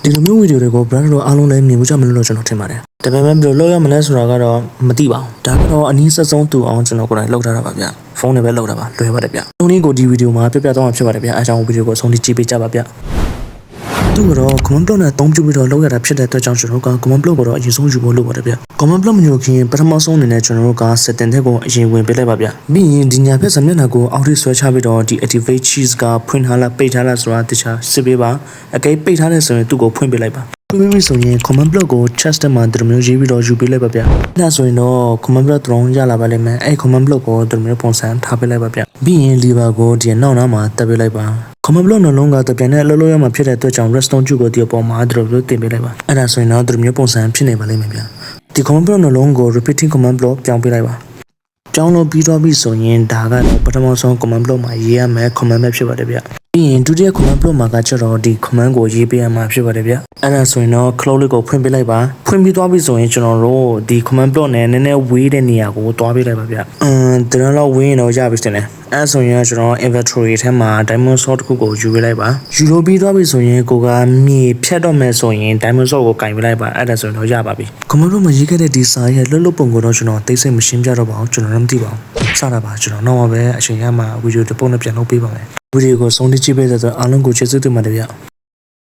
ဒီလိုမျိုးဗီဒီယိုတွေကို brand တို့အားလုံးလည်းမြင်မှုကြမလို့လို့ကျွန်တော်ထင်ပါတယ်ဒါပေမဲ့ဘယ်လိုလုပ်ရမလဲဆိုတာကတော့မသိပါဘူးဒါကတော့အနည်းဆက်ဆုံးတူအောင်ကျွန်တော်ကိုယ်တိုင်လုပ်ထားတာပါဗျဖုန်းနဲ့ပဲလုပ်တာပါလွယ်ပါတယ်ဗျဒီနေ့ကိုဒီဗီဒီယိုမှာပြပြသွားမှာဖြစ်ပါတယ်ဗျအားကြောင့်ဗီဒီယိုကိုအဆုံးထိကြည့်ပေးကြပါဗျသူကတော့ comment block နဲ့အသုံးပြုပြီးတော့လုပ်ရတာဖြစ်တဲ့အတွက်ကြောင့်ကျွန်တော်က comment block ကိုတော့အရင်ဆုံးယူဖို့လုပ်ပါတယ်ဗျ comment block မယူခင်ပထမဆုံးအနေနဲ့ကျွန်တော်တို့က setting တွေကိုအရင်ဝင်ပေးလိုက်ပါဗျပြီးရင်ဒီညာဘက်စမျက်နှာကိုအောက်ထိဆွဲချပြီးတော့ဒီ activate cheese ကဖွင့်ထားလားပိတ်ထားလားဆိုတာတခြားစစ်ပေးပါအကိပိတ်ထားတဲ့ဆိုရင်သူ့ကိုဖွင့်ပေးလိုက်ပါဖွင့်ပြီးဆိုရင် comment block ကို chat တက်မှာဒီလိုမျိုးရေးပြီးတော့ယူပေးလိုက်ပါဗျဒါဆိုရင်တော့ comment block တုံးရလာပါလိမ့်မယ်အဲ့ comment block ကိုဒီလိုမျိုးပုံစံထားပေးလိုက်ပါဗျပြီးရင် lever ကိုဒီနောက်နားမှာတက်ပေးလိုက်ပါcomment block နှလုံးကတပြန်နဲ့လှုပ်လှုပ်ရမှာဖြစ်တဲ့အတွက်ကြောင့် redstone ကျုပ်ကိုဒီအပေါ်မှာဒီလိုမျိုးတင်ပေးလိုက်ပါအဲ့ဒါဆိုရင်တော့ဒီလိုမျိုးပုံစံဖြစ်နေပါလိမ့်မယ်ဗျဒီ comment block နှလုံးကို repeating comment block ပြောင်းပေးလိုက်ပါပြောင်းလို့ပြီးတော့ပြီဆိုရင်ဒါကတော့ပထမဆုံး comment block မှာရေးရမယ် comment ပဲဖြစ်ပါတယ်ဗျပြီးရင်ဒုတိယ comment block မှာကကျတော့ဒီ comment ကိုရေးပေးရမှာဖြစ်ပါတယ်ဗျအဲ့ဒါဆိုရင်တော့ close လေးကိုဖွင့်ပေးလိုက်ပါဖွင့်ပြီးသွားပြီဆိုရင်ကျွန်တော်တို့ဒီ comment block နဲ့နည်းနည်းဝေးတဲ့နေရာကိုတွားပေးလိုက်ပါဗျတကယ်တော့ဝေးရင်တော့ရပြီတင်တယ်အဲ့ဆိုရင်ကျွန်တော် inventory ထဲမှာ diamond sword တစ်ခုကိုယူပေးလိုက်ပါယူလို့ပြီးသွားပြီဆိုရင်ကိုကမြေဖြတ်တော့မယ်ဆိုရင် diamond sword ကိုကင်ပေးလိုက်ပါအဲ့ဒါဆိုရင်တော့ရပါပြီ comment block မှာရေးခဲ့တဲ့ဒီစာရဲ့လွတ်လွတ်ပုံကိုတော့ကျွန်တော်သိစိတ်မရှင်းပြတော့ပါဘူးကျွန်တော်လည်းမသိပါဘူးစတာပါကျွန်တော်နောက်မှပဲအချိန်ရမှာဗီဒီယိုတစ်ပုတ်နဲ့ပြန်လုပ်ပေးပါမယ်ဗီဒီယိုကိုဆုံးဖြတ်ကြည့်ပေးတဲ့အတွက်အားလုံးကိုကျေးဇူးတင်ပါတယ်ဗျ